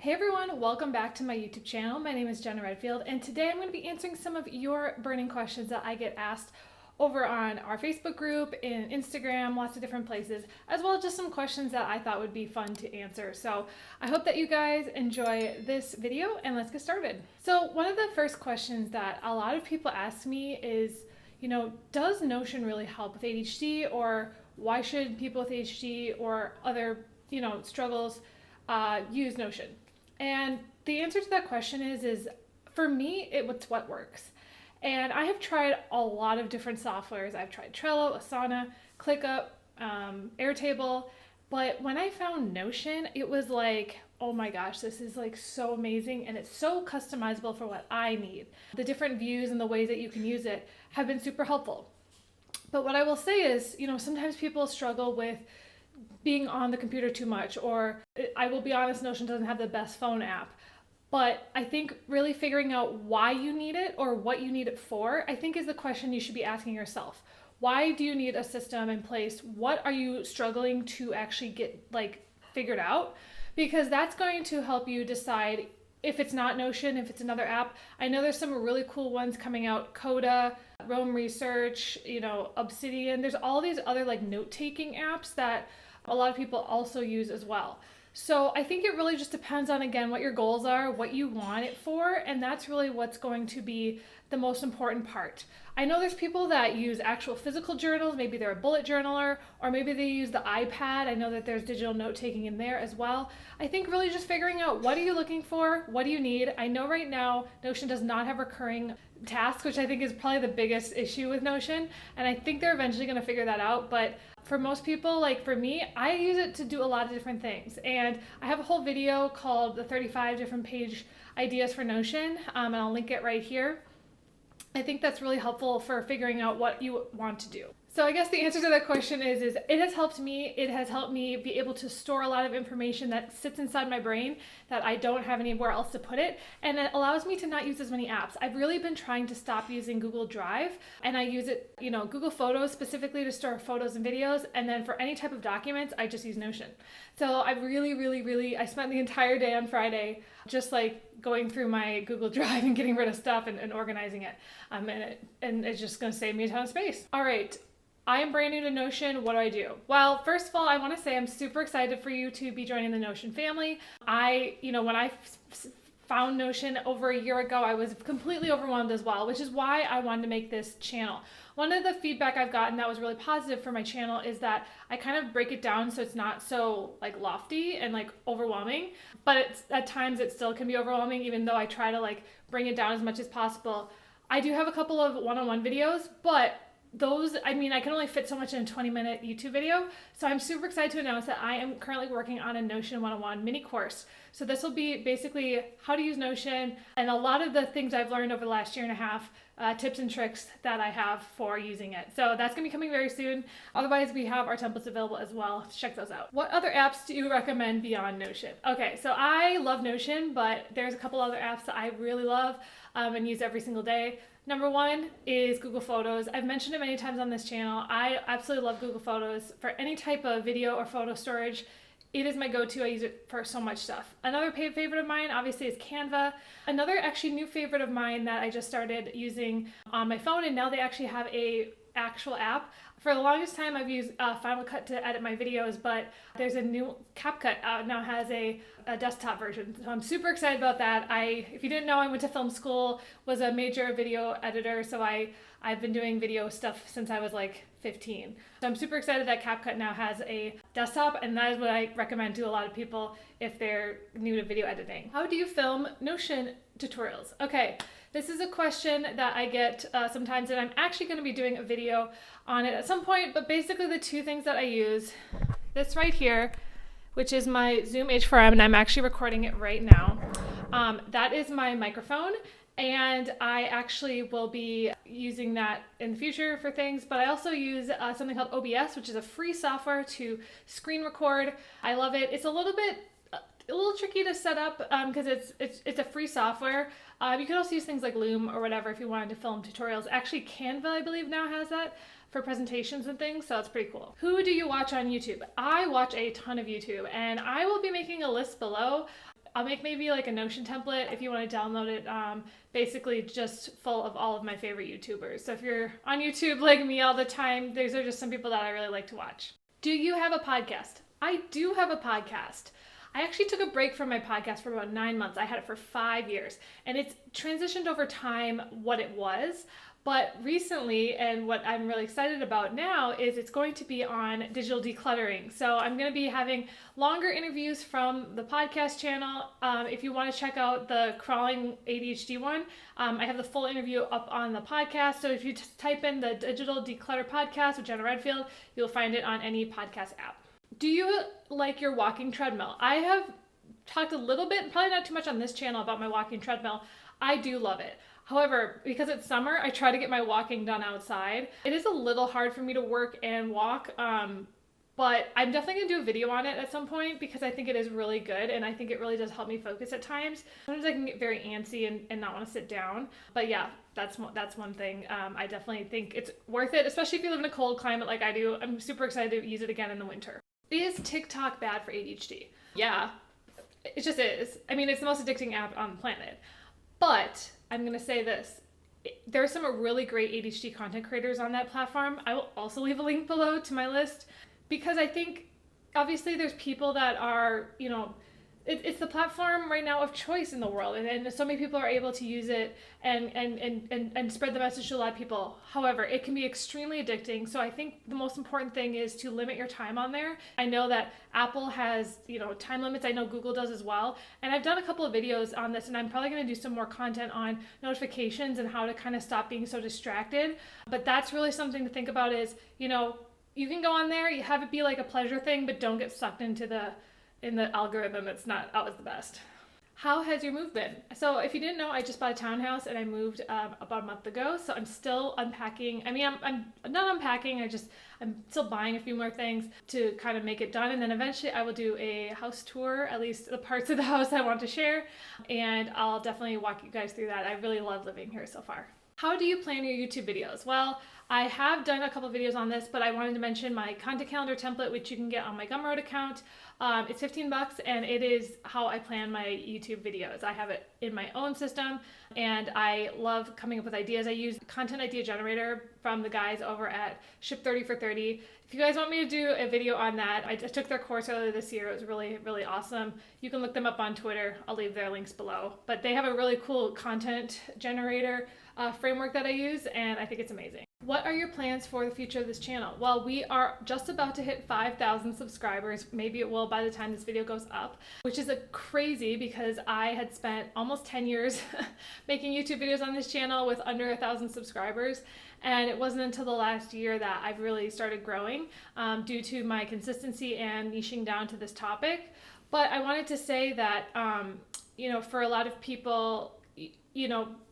Hey everyone, welcome back to my YouTube channel. My name is Jenna Redfield, and today I'm going to be answering some of your burning questions that I get asked over on our Facebook group, in Instagram, lots of different places, as well as just some questions that I thought would be fun to answer. So I hope that you guys enjoy this video, and let's get started. So one of the first questions that a lot of people ask me is, does Notion really help with ADHD, or why should people with ADHD or other, struggles use Notion? And the answer to that question is for me, it's what works. And I have tried a lot of different softwares. I've tried Trello, Asana, ClickUp, Airtable, but when I found Notion, it was like, oh my gosh, this is like so amazing, and it's so customizable for what I need. The different views and the ways that you can use it have been super helpful. But what I will say is, sometimes people struggle with being on the computer too much, or I will be honest, Notion doesn't have the best phone app. But I think really figuring out why you need it or what you need it for, I think is the question you should be asking yourself. Why do you need a system in place? What are you struggling to actually get figured out? Because that's going to help you decide if it's not Notion, if it's another app. I know there's some really cool ones coming out, Coda, Rome Research, Obsidian. There's all these other note-taking apps that a lot of people also use as well. So I think it really just depends on, again, what your goals are, what you want it for, and that's really what's going to be the most important part. I know there's people that use actual physical journals, maybe they're a bullet journaler, or maybe they use the iPad. I know that there's digital note-taking in there as well. I think really just figuring out, what are you looking for? What do you need? I know right now Notion does not have recurring tasks, which I think is probably the biggest issue with Notion, and I think they're eventually going to figure that out. But for most people, like for me, I use it to do a lot of different things, and I have a whole video called the 35 different page ideas for Notion, and I'll link it right here. I think that's really helpful for figuring out what you want to do. So I guess the answer to that question is it has helped me. It has helped me be able to store a lot of information that sits inside my brain that I don't have anywhere else to put it. And it allows me to not use as many apps. I've really been trying to stop using Google Drive, and I use it, Google Photos specifically to store photos and videos. And then for any type of documents, I just use Notion. So I really, I spent the entire day on Friday just going through my Google Drive and getting rid of stuff and organizing it. And it's just going to save me a ton of space. All right. I am brand new to Notion. What do I do? Well, first of all, I want to say I'm super excited for you to be joining the Notion family. When I found Notion over a year ago, I was completely overwhelmed as well, which is why I wanted to make this channel. One of the feedback I've gotten that was really positive for my channel is that I kind of break it down so it's not so lofty and overwhelming, but at times it still can be overwhelming, even though I try to bring it down as much as possible. I do have a couple of one-on-one videos, but those, I can only fit so much in a 20-minute YouTube video. So I'm super excited to announce that I am currently working on a Notion 101 mini course. So this will be basically how to use Notion and a lot of the things I've learned over the last year and a half, tips and tricks that I have for using it. So that's going to be coming very soon. Otherwise, we have our templates available as well. Check those out. What other apps do you recommend beyond Notion? Okay, so I love Notion, but there's a couple other apps that I really love and use every single day. Number one is Google Photos. I've mentioned it many times on this channel. I absolutely love Google Photos for any type of video or photo storage. It is my go-to. I use it for so much stuff. Another favorite of mine, obviously, is Canva. Another actually new favorite of mine that I just started using on my phone, and now they actually have a actual app. For the longest time, I've used Final Cut to edit my videos, but there's a new CapCut now has a desktop version. So I'm super excited about that. If you didn't know, I went to film school, was a major video editor, so I've been doing video stuff since I was 15. So I'm super excited that CapCut now has a desktop, and that is what I recommend to a lot of people if they're new to video editing. How do you film Notion tutorials? Okay. This is a question that I get sometimes, and I'm actually going to be doing a video on it at some point, but basically the two things that I use, this right here, which is my Zoom H4n, and I'm actually recording it right now. That is my microphone, and I actually will be using that in the future for things, but I also use something called O.B.S, which is a free software to screen record. I love it. It's a little tricky to set up because it's a free software. You could also use things like Loom or whatever if you wanted to film tutorials. Actually, Canva, I believe, now has that for presentations and things, so that's pretty cool. Who do you watch on YouTube? I watch a ton of YouTube, and I will be making a list below I'll make maybe like a Notion template if you want to download it, basically just full of all of my favorite YouTubers. So if you're on YouTube like me all the time, these are just some people that I really like to watch. Do you have a podcast? I do have a podcast. I actually took a break from my podcast for about 9 months. I had it for 5 years, and it's transitioned over time what it was. But recently, and what I'm really excited about now, is it's going to be on digital decluttering. So I'm going to be having longer interviews from the podcast channel. If you want to check out the crawling ADHD one, I have the full interview up on the podcast. So if you type in the Digital Declutter Podcast with Jenna Redfield, you'll find it on any podcast app. Do you like your walking treadmill? I have talked a little bit, probably not too much on this channel, about my walking treadmill. I do love it. However, because it's summer, I try to get my walking done outside. It is a little hard for me to work and walk, but I'm definitely gonna do a video on it at some point because I think it is really good and I think it really does help me focus at times. Sometimes I can get very antsy and not want to sit down. But yeah, that's one thing. I definitely think it's worth it, especially if you live in a cold climate like I do. I'm super excited to use it again in the winter. Is TikTok bad for ADHD? Yeah, it just is. I mean, it's the most addicting app on the planet. But I'm going to say this. There are some really great ADHD content creators on that platform. I will also leave a link below to my list because I think obviously there's people that are, it's the platform right now of choice in the world, and so many people are able to use it and spread the message to a lot of people. However, it can be extremely addicting, so I think the most important thing is to limit your time on there. I know that Apple has, time limits. I know Google does as well, and I've done a couple of videos on this, and I'm probably going to do some more content on notifications and how to kind of stop being so distracted. But that's really something to think about is, you can go on there, you have it be like a pleasure thing, but don't get sucked into the algorithm. It's not always the best. How has your move been? So if you didn't know, I just bought a townhouse and I moved about a month ago. So I'm still unpacking. I mean, I'm not unpacking. I'm still buying a few more things to kind of make it done. And then eventually I will do a house tour, at least the parts of the house I want to share. And I'll definitely walk you guys through that. I really love living here so far. How do you plan your YouTube videos? Well, I have done a couple videos on this, but I wanted to mention my content calendar template, which you can get on my Gumroad account. It's $15 and it is how I plan my YouTube videos. I have it in my own system and I love coming up with ideas. I use content idea generator from the guys over at Ship 30 for 30. If you guys want me to do a video on that, I took their course earlier this year. It was really, really awesome. You can look them up on Twitter. I'll leave their links below. But they have a really cool content generator framework that I use, and I think it's amazing. What are your plans for the future of this channel? Well, we are just about to hit 5,000 subscribers. Maybe it will by the time this video goes up, which is crazy because I had spent almost 10 years making YouTube videos on this channel with under 1,000 subscribers. And it wasn't until the last year that I've really started growing due to my consistency and niching down to this topic. But I wanted to say that, for a lot of people,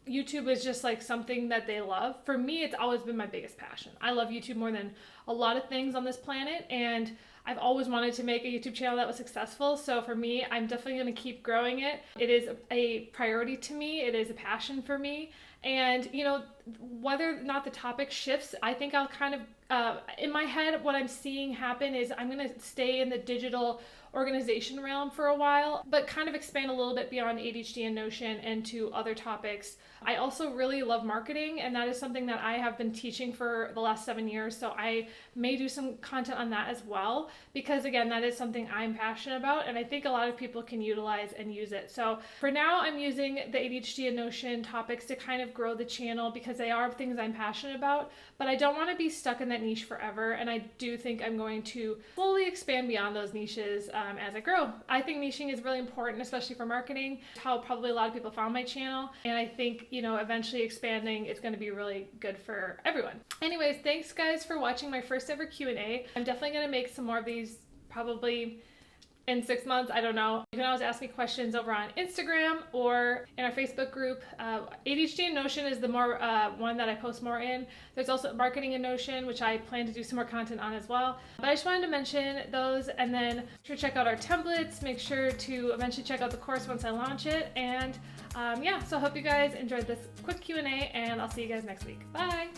YouTube is just like something that they love. For me, it's always been my biggest passion. I love YouTube more than a lot of things on this planet, and I've always wanted to make a YouTube channel that was successful. So for me, I'm definitely going to keep growing it. It is a priority to me. It is a passion for me. And, whether or not the topic shifts, I think I'll kind of, in my head, what I'm seeing happen is I'm going to stay in the digital organization realm for a while, but kind of expand a little bit beyond ADHD and Notion into other topics. I also really love marketing, and that is something that I have been teaching for the last 7 years. So I may do some content on that as well, because again, that is something I'm passionate about, and I think a lot of people can utilize and use it. So for now, I'm using the ADHD and Notion topics to kind of grow the channel because they are things I'm passionate about, but I don't want to be stuck in that niche forever. And I do think I'm going to slowly expand beyond those niches as I grow. I think niching is really important, especially for marketing. It's how probably a lot of people found my channel. And I think, eventually expanding is going to be really good for everyone. Anyways, thanks guys for watching my first ever Q&A. I'm definitely going to make some more of these probably in 6 months. I don't know. You can always ask me questions over on Instagram or in our Facebook group. ADHD and Notion is the more one that I post more in. There's also marketing in Notion, which I plan to do some more content on as well. But I just wanted to mention those, and then make sure to check out our templates. Make sure to eventually check out the course once I launch it. And so I hope you guys enjoyed this quick Q&A, and I'll see you guys next week. Bye!